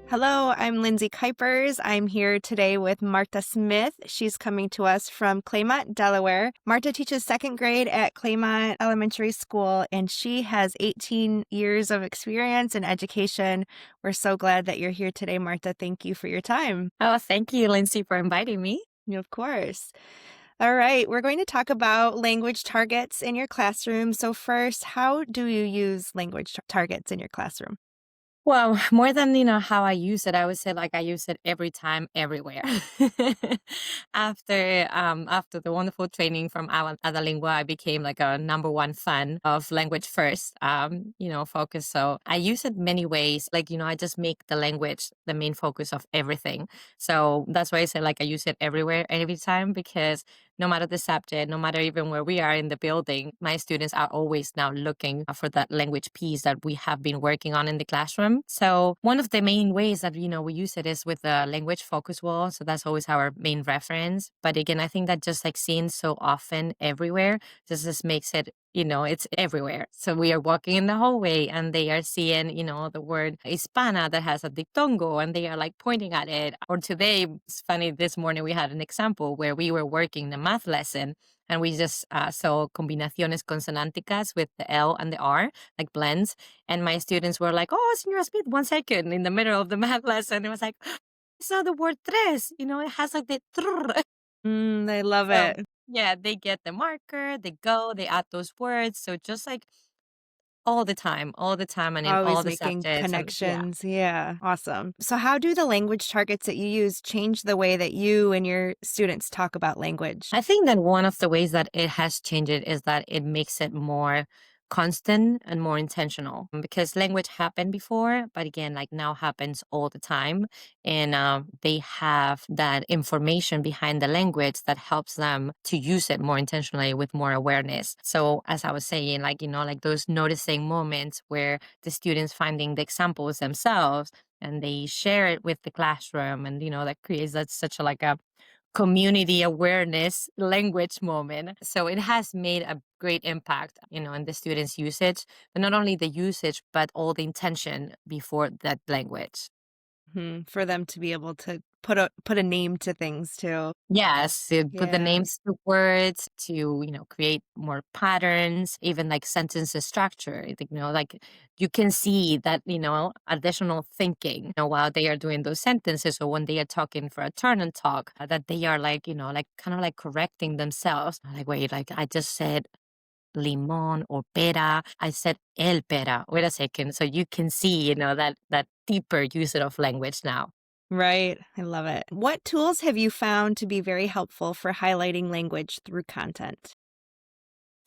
Hello, I'm Lindsay Kuipers. I'm here today with Marta Smith. She's coming to us from Claymont, Delaware. Marta teaches second grade at Claymont Elementary School, and she has 18 years of experience in education. We're so glad that you're here today, Marta. Thank you for your time. Oh, thank you, Lindsay, for inviting me. Of course. All right, we're going to talk about language targets in your classroom. So first, how do you use language targets in your classroom? Well, more than how I use it, I would say like I use it every time, everywhere. After the wonderful training from Ada Lingua, I became like a number one fan of language first, focus. So I use it many ways. Like I just make the language the main focus of everything. So that's why I say like I use it everywhere, every time, because no matter the subject, no matter even where we are in the building, my students are always now looking for that language piece that we have been working on in the classroom. So one of the main ways that, we use it is with the language focus wall. So that's always our main reference. But again, I think that just like seen so often everywhere, just makes it it's everywhere. So we are walking in the hallway and they are seeing, the word hispana that has a dictongo and they are like pointing at it. Or today, it's funny, this morning we had an example where we were working the math lesson and we just saw combinaciones consonánticas with the L and the R, like blends. And my students were like, oh, Senora Smith, 1 second, in the middle of the math lesson. It was like, I saw the word tres, it has like the trrr. I love So it. yeah, they get the marker, they add those words. So just like all the time and in all Always the making subjects. And yeah. connections. Yeah, awesome. So, how do the language targets that you use change the way that you and your students talk about language? I think that one of the ways that it has changed it is that it makes it more constant and more intentional because language happened before, but again, like now happens all the time. And they have that information behind the language that helps them to use it more intentionally with more awareness. So, as I was saying, like, like those noticing moments where the students finding the examples themselves and they share it with the classroom and that creates that such a like a community awareness language moment. So it has made a great impact, in the students' usage, but not only the usage, but all the intention before that language. For them to be able to put a name to things too. Yes, to put the Yeah. names to words, to, create more patterns, even like sentences structure. I think, like you can see that, additional thinking, while they are doing those sentences or when they are talking for a turn and talk, that they are like, like kind of like correcting themselves. Like, wait, like I just said limon or pera. I said el pera. Wait a second. So you can see, that deeper usage of language now. Right. I love it. What tools have you found to be very helpful for highlighting language through content?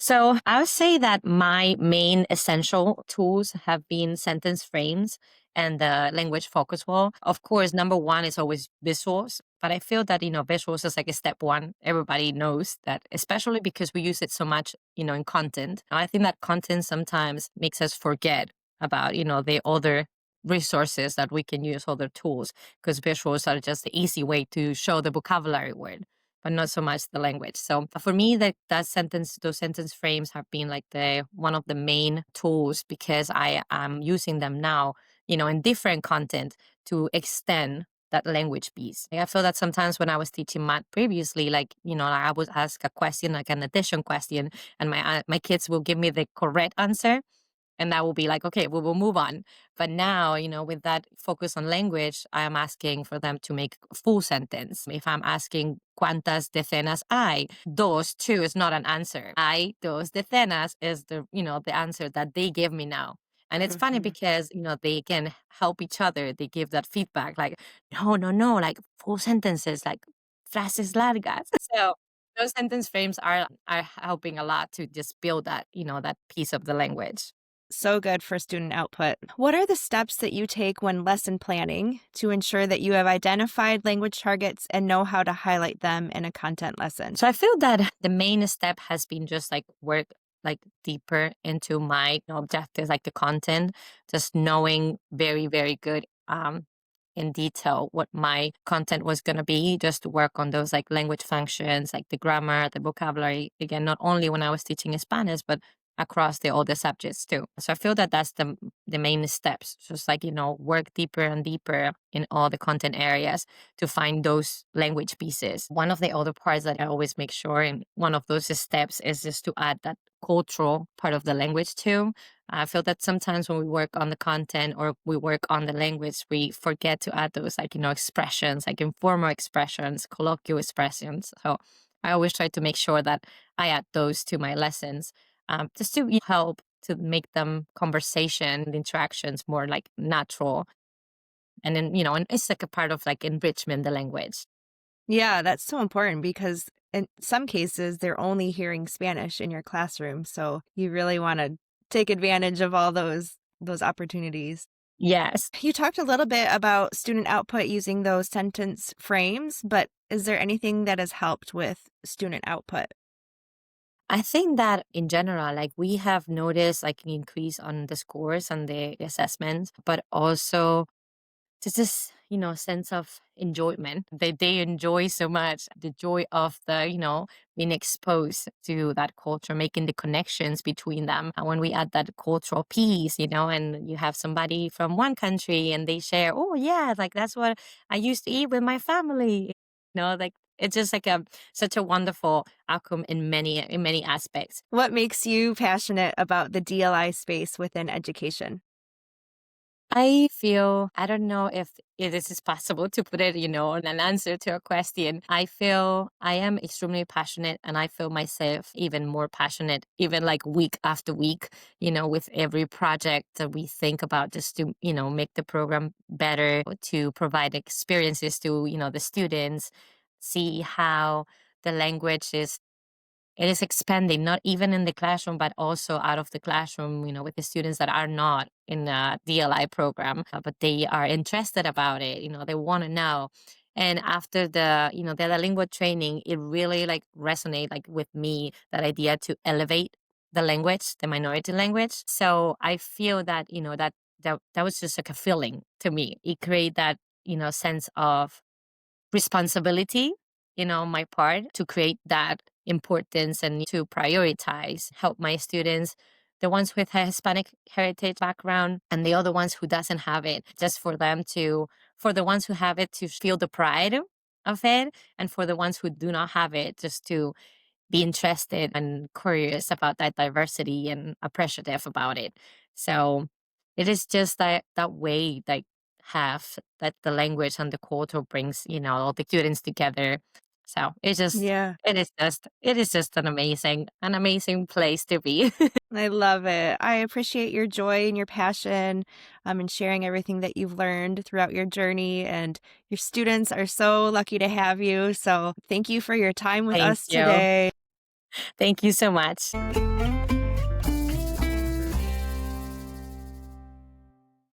So I would say that my main essential tools have been sentence frames and the language focus wall. Of course, number one is always visuals, but I feel that, visuals is like a step one. Everybody knows that, especially because we use it so much, in content. I think that content sometimes makes us forget about, the other resources that we can use, other tools, because visuals are just the easy way to show the vocabulary word but not so much the language. So for me, those sentence frames have been like the one of the main tools because I am using them now, in different content to extend that language piece. Like, I feel that sometimes when I was teaching math previously, like, I would ask a question, like an addition question, and my kids will give me the correct answer. And that will be like, okay, we will move on. But now, with that focus on language, I am asking for them to make a full sentence. If I'm asking cuántas decenas hay, dos, two is not an answer. Hay dos decenas is the answer that they give me now. And it's funny Mhm. because, they can help each other. They give that feedback like, no, no, no, like full sentences, like frases largas. So those sentence frames are helping a lot to just build that, that piece of the language. So good for student output. What are the steps that you take when lesson planning to ensure that you have identified language targets and know how to highlight them in a content lesson? So I feel that the main step has been just like work like deeper into my objectives, like the content, just knowing very, very good in detail what my content was gonna be, just to work on those like language functions, like the grammar, the vocabulary. Again, not only when I was teaching Spanish, but across the other subjects too. So I feel that that's the main steps. Just like, work deeper and deeper in all the content areas to find those language pieces. One of the other parts that I always make sure in one of those steps is just to add that cultural part of the language too. I feel that sometimes when we work on the content or we work on the language, we forget to add those like, expressions, like informal expressions, colloquial expressions. So I always try to make sure that I add those to my lessons, just to help to make them conversation and interactions more like natural. And then, and it's like a part of like enrichment the language. Yeah, that's so important because in some cases they're only hearing Spanish in your classroom, so you really want to take advantage of all those opportunities. Yes. You talked a little bit about student output using those sentence frames, but is there anything that has helped with student output? I think that in general, like we have noticed like an increase on the scores and the assessments, but also just this, sense of enjoyment that they enjoy so much, the joy of the, being exposed to that culture, making the connections between them. And when we add that cultural piece, and you have somebody from one country and they share, oh yeah, like that's what I used to eat with my family. Like it's just like such a wonderful outcome in many aspects. What makes you passionate about the DLI space within education? I feel, I don't know if this is possible to put it, in an answer to a question. I feel I am extremely passionate and I feel myself even more passionate, even like week after week, with every project that we think about just to, make the program better, to provide experiences to, the students, see how the language it is expanding, not even in the classroom, but also out of the classroom, with the students that are not in a DLI program, but they are interested about it, they want to know. And after the lingual training, it really like resonate like with me, that idea to elevate the language, the minority language. So I feel that, that was just like a feeling to me. It create that, sense of responsibility, on my part to create that importance and to prioritize, help my students, the ones with a Hispanic heritage background and the other ones who doesn't have it, just for them to, for the ones who have it to feel the pride of it, and for the ones who do not have it, just to be interested and curious about that diversity and appreciative about it. So it is just that way, like have that the language and the culture brings, all the students together. So Yeah, it is just an amazing place to be. I love it. I appreciate your joy and your passion, and sharing everything that you've learned throughout your journey. And your students are so lucky to have you. So thank you for your time with Thank us you. today. Thank you so much.